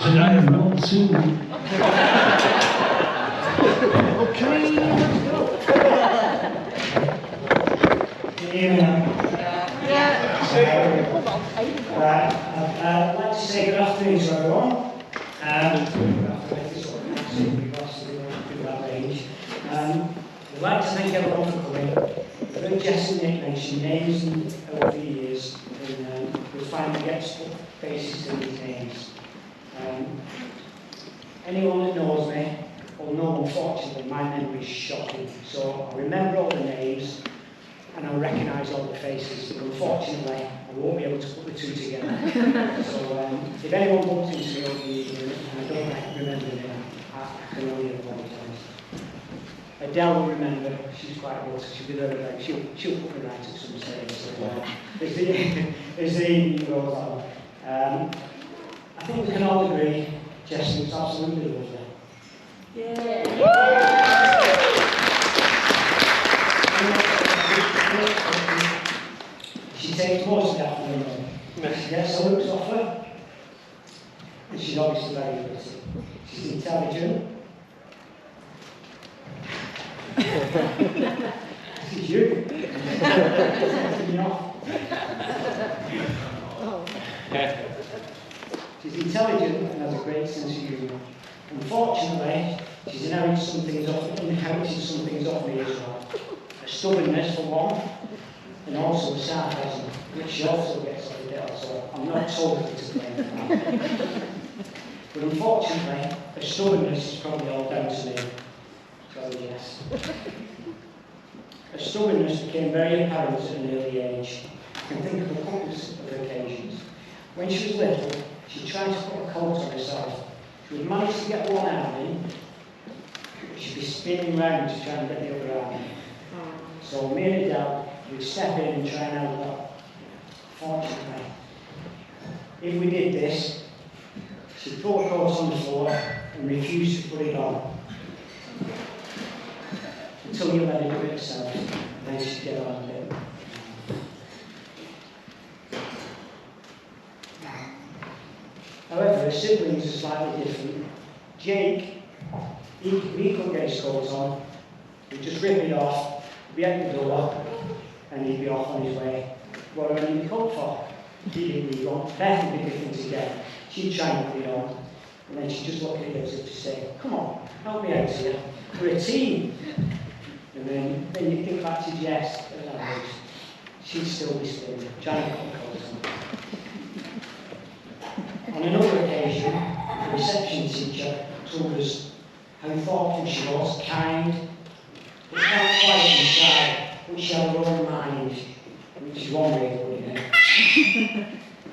said, I have one too. Okay, let's go. Right, I'd like to say good afternoon to everyone. We'd like to thank everyone for coming. I've heard Jess and Nick mention names over the years, and we'll finally get to put faces to these names. Anyone that knows me will know, unfortunately, my memory is shocking. So I remember all the names and I recognise all the faces, but unfortunately I won't be able to put the two together. So if anyone bumps into me over the years and I don't remember the name, I can only apologise. Adele will remember, she's quite good, so she'll be there again. She'll put me right at some stage. So, as the evening goes on. I think we can all agree, Jess looks absolutely lovely. Yeah. She takes most of the afternoon. She gets her looks off her. And she's obviously very pretty. She's intelligent. This is you. She's intelligent and has a great sense of humour. Unfortunately, she's inherited some things off me as well. A stubbornness for one, and also a sarcasm, which she also gets off the deal, so I'm not totally to blame for that. But unfortunately, her stubbornness is probably all down to me. So yes. Her stubbornness became very apparent at an early age. I can think of a couple of occasions. When she was little, she tried to put a coat on herself. She would manage to get one arm in, but she'd be spinning round to try and get the other arm in. So me and Adele would step in and try and help her. Fortunately, if we did this, she'd throw a coat on the floor and refuse to put it on. Until you let her do it herself, and then she'd get on with it. However, her siblings are slightly different. Jake, he couldn't get his coat on. He'd just rip it off, be at the door, and he'd be off on his way. What do I need the coat for? He didn't need one. Beth would be different again. She'd try and put it on, and then she'd just look at it as if to say, come on, help me out here. We're a team. And then you think back to Jess at that age. She'd still be spinning, trying to put the coat on. On another occasion, the reception teacher told us how thoughtful she was, kind, but not quite inside, but she had her own mind, which is one way of putting it.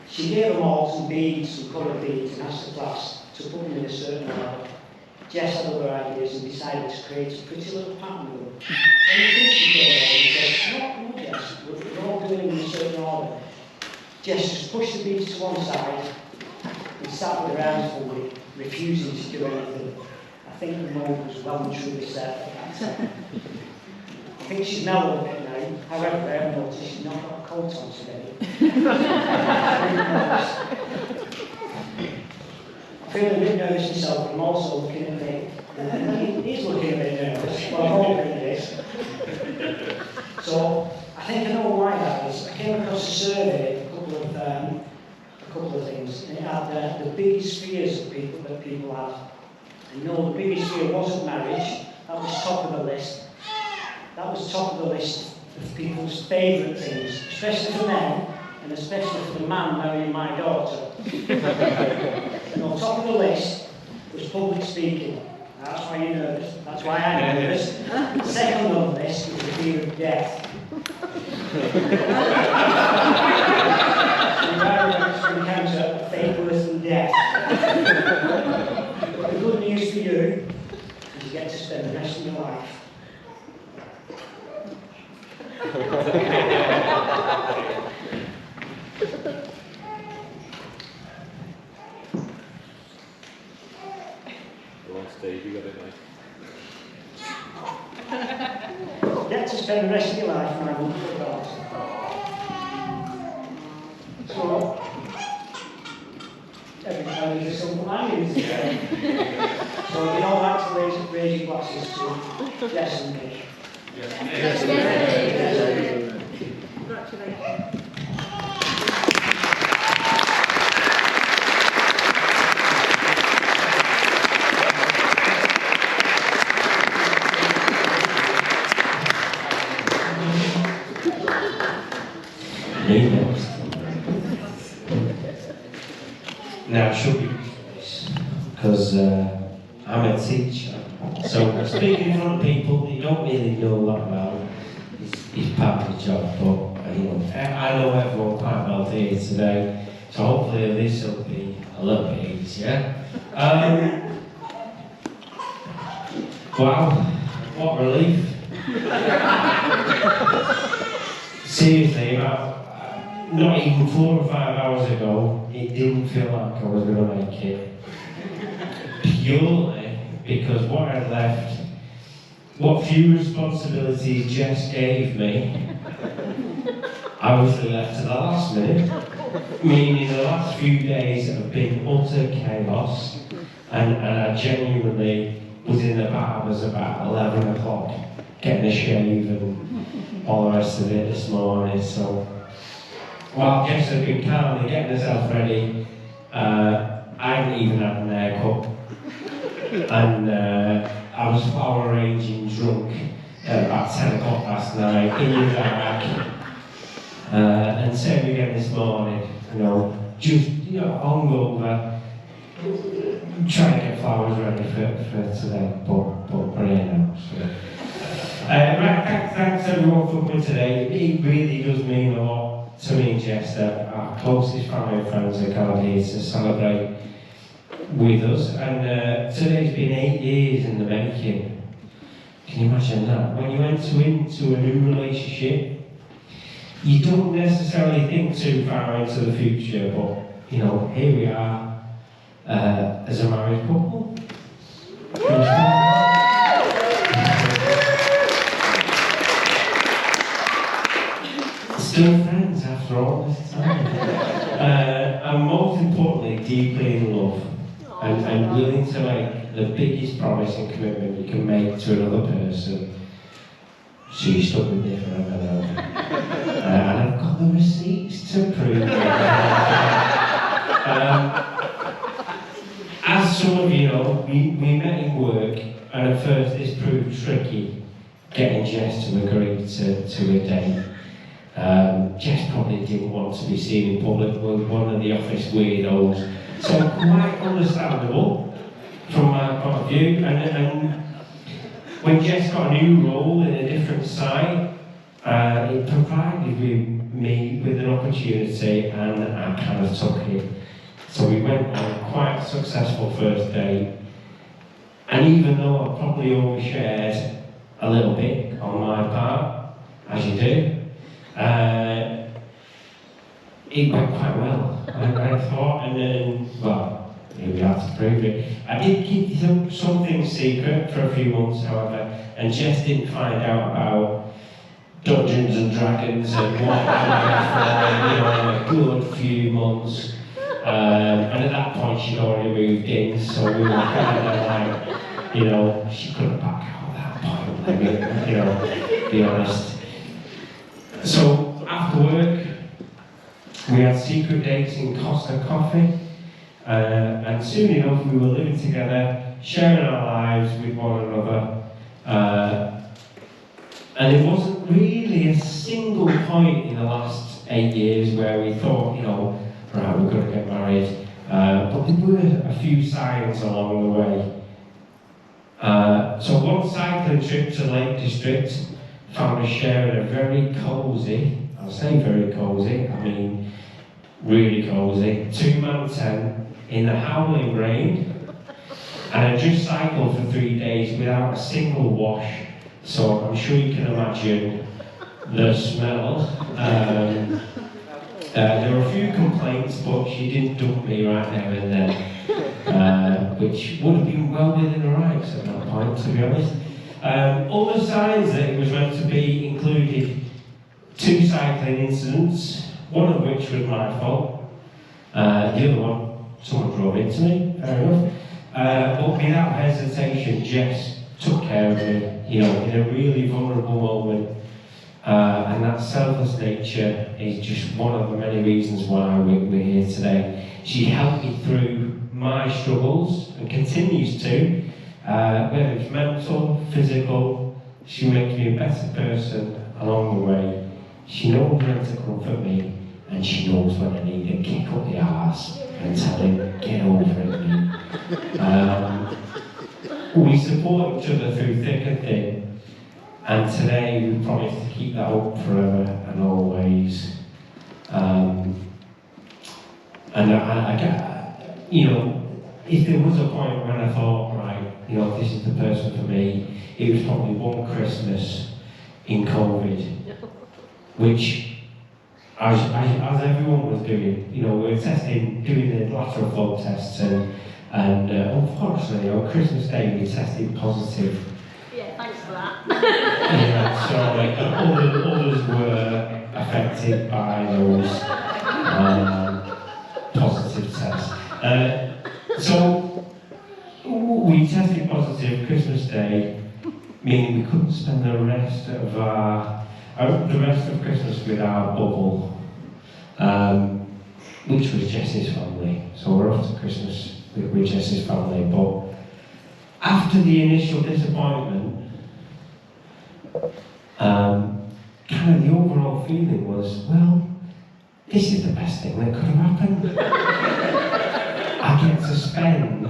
She gave them all some beads, some coloured beads, and asked the class to put them in a certain order. Jess had other ideas and decided to create a pretty little pattern with them. When the teacher came over and said, no, Jess, we're all doing it in a certain order. Jess just pushed the beads to one side and sat with her arms folded, refusing to do anything. I think the mould was well and truly set at that time. I think she's mellowed a bit now. However, I have noticed she's not got a coat on today. I'm feeling a bit nervous myself, but I'm also looking at Nick. He's looking a bit nervous. Well, I'm hoping it is. So, I think I know why that is. I came across a survey, a couple of things. And it had the biggest fears that people have. And no, the biggest fear wasn't marriage. That was top of the list. That was top of the list of people's favourite things, especially for men, and especially for the man marrying my daughter. And on top of the list was public speaking. That's why you're nervous. That's why I'm nervous. Second on the list was the fear of death. Environments encounter fate worse than death. But the good news for you is you get to spend the rest of your life. On stage, you got it, mate. Get to spend the rest of your life in my wonderful daughter. So, every time there's a some companions today. So you know like to raise your glasses to Jess and Nick. Yes. Congratulations. Me next. Now, I should be this because I'm a teacher. So speaking in front of people that you don't really know a lot about is part of the job. But you know, I know everyone quite well here today, so hopefully this will be a little bit easier. Wow, what relief! Seriously, not even 4 or 5 hours ago, it didn't feel like I was going to make it. Purely because what I left, what few responsibilities Jess gave me, I was left to the last minute. Meaning the last few days have been utter chaos, and I genuinely was in the barbers about 11 o'clock, getting a shave and all the rest of it this morning. So while Jess has been calmly getting herself ready, I hadn't even had an haircut, and I was flower arranging drunk at about 10 o'clock last night in the dark, and same again this morning. You know, just hungover, trying to get flowers ready for today, but brilliant now. So. Right, thanks everyone for coming today. It really does mean a lot to me and Jess that our closest family and friends are gathered here to celebrate with us. And today's been 8 years in the making. Can you imagine that? When you enter into a new relationship, you don't necessarily think too far into the future, but you know, here we are as a married couple. Still friends after all this time. And most importantly, deeply in love. And willing to make the biggest promise and commitment you can make to another person. So you stuck with me forever now. And I've got the receipts to prove it. As some of you know, we met in work, and at first this proved tricky, getting Jess to agree to a date. Jess probably didn't want to be seen in public with one of the office weirdos, so quite understandable from my point of view. And when Jess got a new role in a different site, it provided me with an opportunity, and I kind of took it. So we went on a quite successful first date, and even though I probably overshared a little bit on my part, as you do, it went quite well, I thought, and then, well, here we are to prove it. I did keep some things secret for a few months, however, and Jess didn't find out about Dungeons and Dragons and what happened for a good few months. And at that point, she'd already moved in, so we were kind of like, she couldn't back out at that point, let me, be honest. So, after work, we had secret dates in Costa Coffee, and soon enough we were living together, sharing our lives with one another, and it wasn't really a single point in the last 8 years where we thought, right, we're going to get married, but there were a few signs along the way. So one cycling trip to Lake District found us sharing a very cosy, I'll say very cosy, I mean really cosy, 2-man tent in the howling rain, and I just cycled for 3 days without a single wash, so I'm sure you can imagine the smell. There were a few complaints, but she didn't dump me right there and then, which would have been well within her rights at that point, to be honest. Other signs that it was meant to be included 2 cycling incidents, one of which was my fault. The other one, someone drove into me, fair enough. But without hesitation, Jess took care of me, you know, in a really vulnerable moment. And that selfless nature is just one of the many reasons why we're here today. She helped me through my struggles and continues to, whether it's mental, physical. She makes me a better person along the way. She knows when to comfort me, and she knows when I need to kick up the arse and tell him, get over it, mate. We support each other through thick and thin, and today we promise to keep that up forever and always. And I get, you know, if there was a point when I thought, right, you know, this is the person for me, it was probably one Christmas in COVID, which, as everyone was doing, you know, we were doing the lateral flow tests, and unfortunately on Christmas Day we tested positive. Yeah, thanks for that. Yeah, so like, others were affected by those positive tests. So we tested positive Christmas Day, meaning we couldn't spend the rest of Christmas with our bubble, which was Jess's family. So we're off to Christmas with Jess's family. But after the initial disappointment, kind of the overall feeling was, well, this is the best thing that could have happened. I get to spend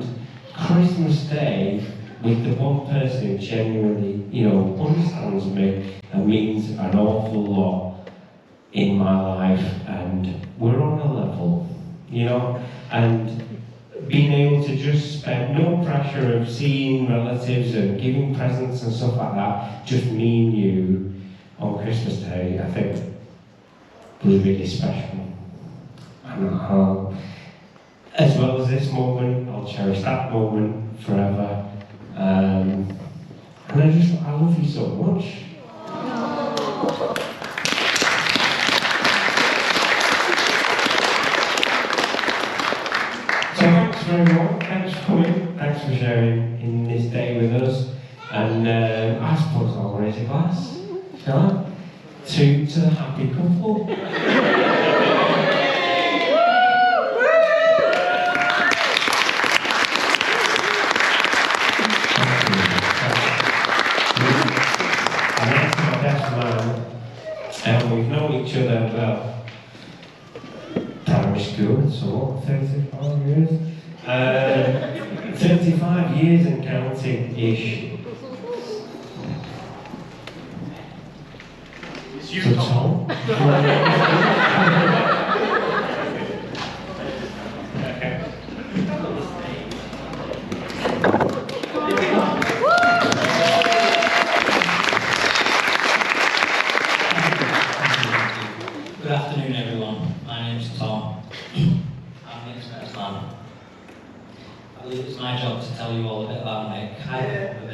Christmas Day with the one person who genuinely, you know, understands me and means an awful lot in my life, and we're on a level, you know, and being able to just spend no pressure of seeing relatives and giving presents and stuff like that, just me and you on Christmas Day, I think was really special. And as well as this moment, I'll cherish that moment forever. And I love you so much. So thanks for everyone, thanks for coming, thanks for sharing in this day with us. And I suppose I'll raise a glass, shall I? To the happy couple. And we've known each other about primary school, so 35 years? 35 years and counting-ish. It's you, So Tom. Tom? Good afternoon, everyone. My name's Tom. I'm the experts man. I believe it's my job to tell you all a bit about Nick. I think a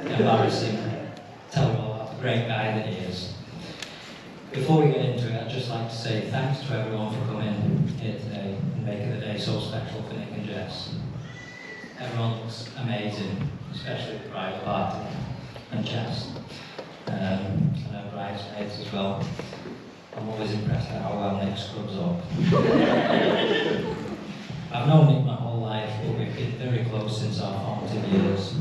bit embarrassing. Tell you all about the great guy that he is. Before we get into it, I'd just like to say thanks to everyone for coming here today and making the day so special for Nick and Jess. Everyone looks amazing, especially the bridal party and Jess, and her bridesmaids as well. I'm always impressed at how well Nick scrubs up. I've known Nick my whole life, but we've been very close since our formative years.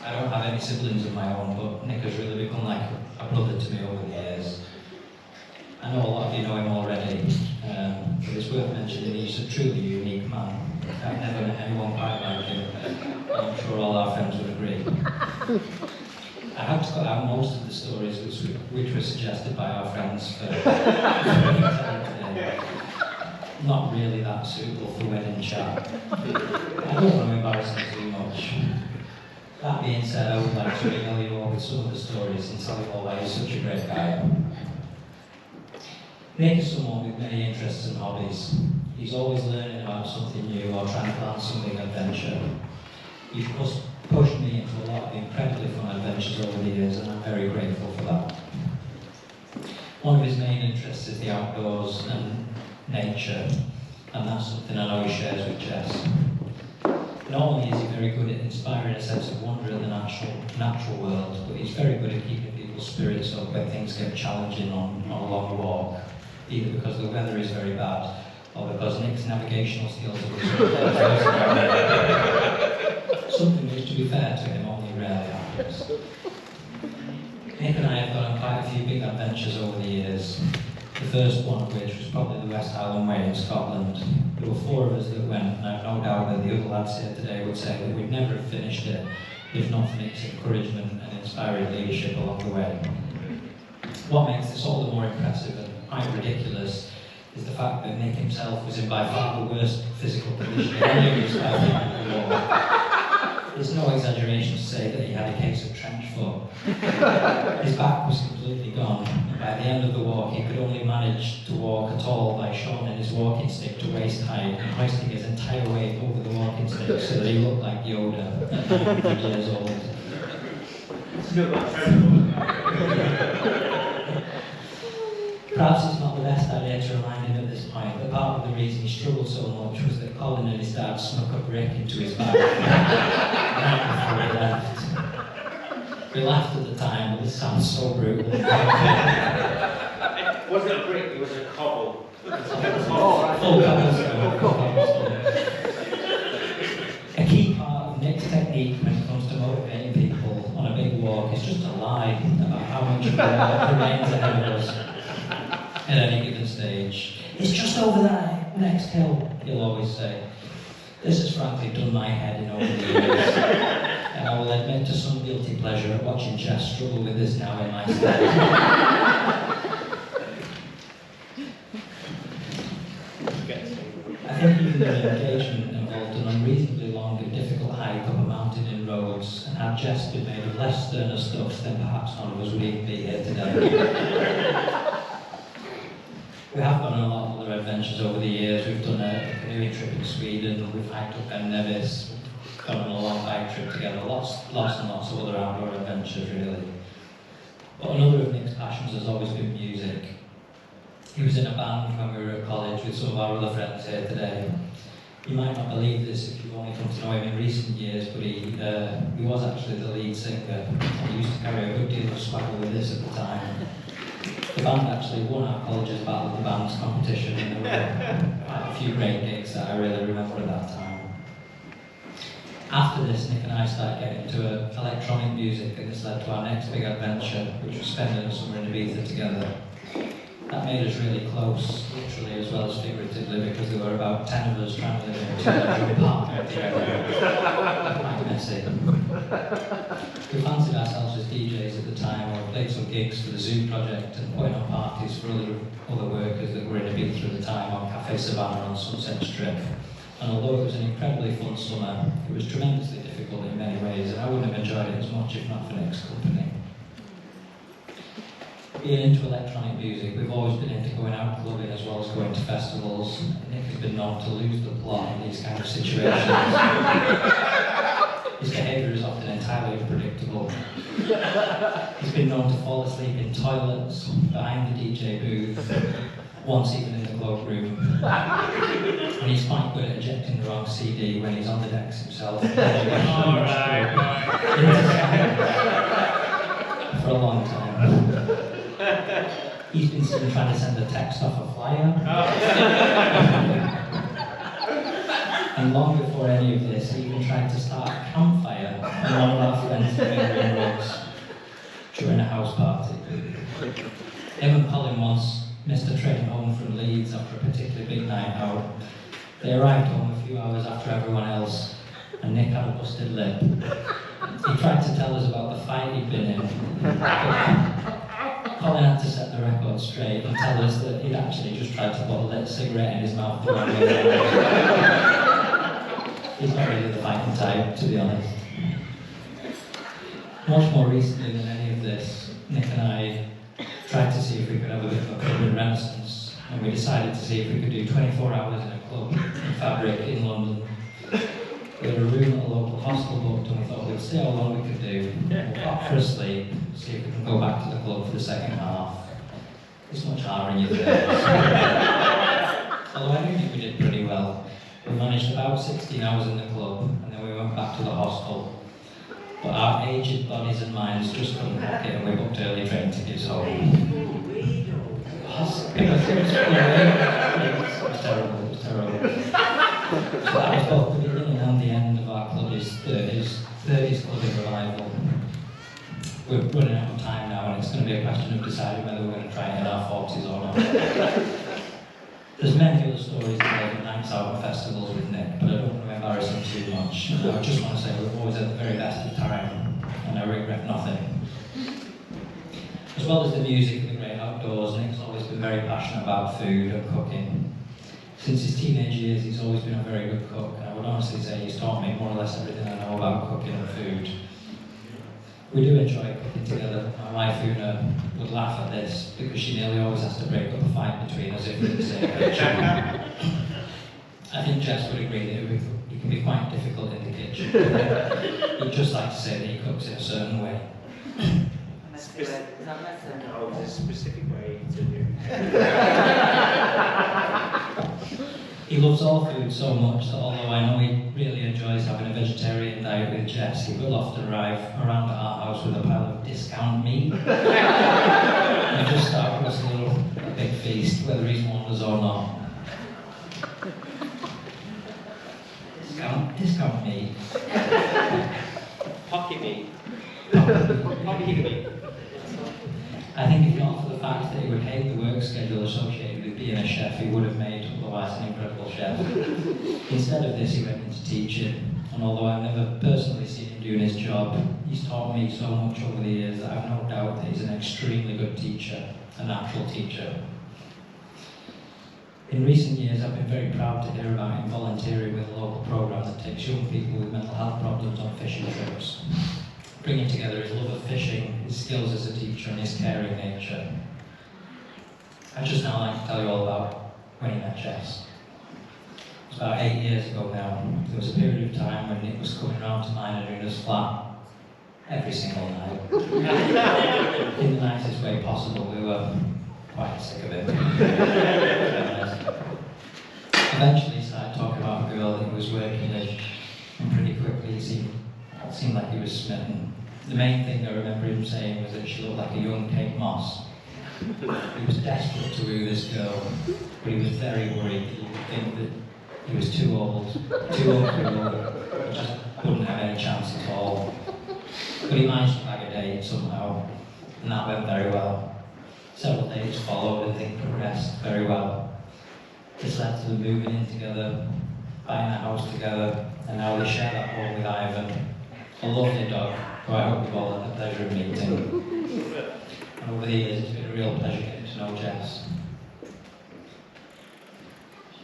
I don't have any siblings of my own, but Nick has really become like a brother to me over the years. I know a lot of you know him already, but it's worth mentioning he's a truly unique man. I've never met anyone quite like him. I'm sure all our friends would agree. I had to cut out most of the stories which were suggested by our friends for today. Not really that suitable for wedding chat. I don't want to embarrass him too much. That being said, I would like to regale you all with some of the stories and tell you all why he's such a great guy. Nick is someone with many interests and hobbies. He's always learning about something new or trying to plan some big adventure. He's pushed me into a lot of incredibly fun adventures over the years, and I'm very grateful for that. One of his main interests is the outdoors and nature, and that's something I know he shares with Jess. Not only is he very good at inspiring a sense of wonder in the natural world, but he's very good at keeping people's spirits up when things get challenging on a long walk, either because the weather is very bad or because Nick's navigational skills are something which, to be fair to him, only rarely happens. Nick and I have gone on quite a few big adventures over the years. The first one of which was probably the West Highland Way in Scotland. There were 4 of us that went, and I've no doubt that the other lads here today would say that we'd never have finished it if not for Nick's encouragement and inspiring leadership along the way. What makes this all the more impressive and quite ridiculous is the fact that Nick himself was in by far the worst physical condition in any of his 5 years before. There's no exaggeration to say that he had a case of trench foot. His back was completely gone, and by the end of the walk he could only manage to walk at all by shortening his walking stick to waist height and hoisting his entire weight over the walking stick so that he looked like Yoda at 90 years old. Perhaps it's not the best idea to remind him at this point that part of the reason he struggled so much was that Colin and his dad snuck a brick into his bag right before he left. We laughed at the time, but this sounds so brutal. It wasn't a brick, it was a cobble. Full cobblestone. A key part of Nick's technique when it comes to motivating people on a big walk is just to lie about how much work remains ahead of us at any given stage. It's just over that next hill, he'll always say. This has frankly done my head in over the years, and I will admit to some guilty pleasure at watching Jess struggle with this now in my stead. I think even the engagement involved an unreasonably long and difficult hike up a mountain in Rhodes, and had Jess been made of less sterner stuff, then perhaps none of us would even be here today. We have gone on a lot of other adventures over the years. We've done a canoeing trip in Sweden, we've hiked up Ben Nevis, gone on a long bike trip together, lots and lots of other outdoor adventures really. But another of Nick's passions has always been music. He was in a band when we were at college with some of our other friends here today. You might not believe this if you've only come to know him in recent years, but he was actually the lead singer, and he used to carry a good deal of swagger with this at the time. The band actually won our college's Battle of the Bands competition, and there were quite a few great gigs that I really remember at that time. After this, Nick and I started getting into electronic music, and this led to our next big adventure, which was spending a summer in Ibiza together. That made us really close, literally as well as figuratively, because there were about 10 of us trying to live in a two-bedroom apartment together. Quite messy. We fancied ourselves as DJs at the time, or played some gigs for the Zoo Project and putting on parties for other workers that were in Ibiza at the time on Cafe Savannah on Sunset Strip. And although it was an incredibly fun summer, it was tremendously difficult in many ways, and I wouldn't have enjoyed it as much if not for Nick's company. Being into electronic music, we've always been into going out clubbing as well as going to festivals. Nick has been known to lose the plot in these kind of situations. His behaviour is often entirely unpredictable. He's been known to fall asleep in toilets, behind the DJ booth, once even in the cloakroom. And he's quite good at ejecting the wrong CD when he's on the decks himself. For a long time. He's been seen trying to send a text off a flyer. And long before any of this, he even tried to start a campfire on one of our friends' living rooms during a house party. Him and Colin once missed a train home from Leeds after a particularly big night out. They arrived home a few hours after everyone else, and Nick had a busted lip. He tried to tell us about the fight he'd been in. Colin had to set the record straight and tell us that he'd actually just tried to put a lit cigarette in his mouth. He's not really the fighting type, to be honest. Much more recently than any of this, Nick and I tried to see if we could have a bit of a clubbing renaissance, and we decided to see if we could do 24 hours in a club in Fabric in London. We had a room at a local hostel booked, and we thought we'd see how long we could do. We'll pop for a sleep, see if we can go back to the club for the second half. It's much harder than you think. Although I do think we did pretty well. We managed about 16 hours in the club, and then we went back to the hostel. But our aged bodies and minds just couldn't hack it, and we booked early train tickets home. It was terrible, it was terrible. So that was both the beginning and the end of our club's 30s clubbing revival. We're running out of time now, and it's going to be a question of deciding whether we're going to try it in our 40s or not. There's many other stories about the nights out and festivals with Nick, but I don't want to embarrass him too much. I just want to say we're always at the very best of time, and I regret nothing. As well as the music and the great outdoors, Nick's always been very passionate about food and cooking. Since his teenage years, he's always been a very good cook, and I would honestly say he's taught me more or less everything I know about cooking and food. We do enjoy cooking together. My wife Una would laugh at this because she nearly always has to break up a fight between us if we're in the same kitchen. I think Jess would agree that he can be quite difficult in the kitchen. He'd just like to say that he cooks in a certain way. Oh, there's a specific way to do He loves all food so much that although I know he really enjoys having a vegetarian diet with Jess, he will often arrive around at our house with a pile of discount meat. And just start with us a big feast, whether he's wanders or not. Discount meat. pocket meat. Pocket meat. I think if not for the fact that he would hate the work schedule associated with being a chef, he would have made otherwise an incredible chef. Instead of this, he went into teaching, and although I've never personally seen him doing his job, he's taught me so much over the years that I've no doubt that he's an extremely good teacher, a natural teacher. In recent years, I've been very proud to hear about him volunteering with a local programme that takes young people with mental health problems on fishing trips, bringing together his love of fishing, his skills as a teacher, and his caring nature. I'd just now like to tell you all about when he met Jess. It was about 8 years ago now. There was a period of time when Nick was coming round to mine and Una's flat every single night. In the nicest way possible. We were quite sick of it. Eventually he started talking about a girl that he was working with, and pretty quickly it seemed like he was smitten. The main thing I remember him saying was that she looked like a young Kate Moss. He was desperate to woo this girl, but he was very worried that he would think that he was too old to woo her, and just wouldn't have any chance at all. But he managed to bag a date somehow, and that went very well. Several dates followed and things progressed very well. This led to them moving in together, buying a house together, and now they share that home with Ivan, a lovely dog who I hope you've all had the pleasure of meeting. And over the years, it's been a real pleasure getting to know Jess.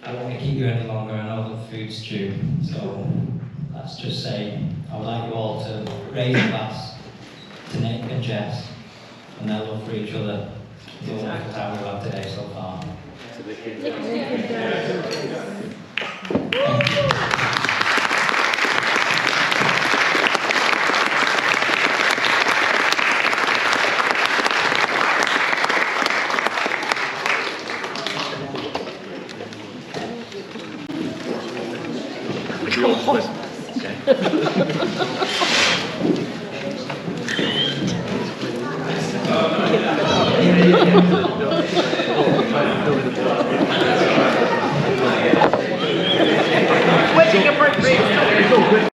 I don't want to keep you any longer, I know that food's due, so let's just say I would like you all to raise a glass to Nick and Jess and their love for each other. The wonderful time we've had today so far. Thank you. Okay.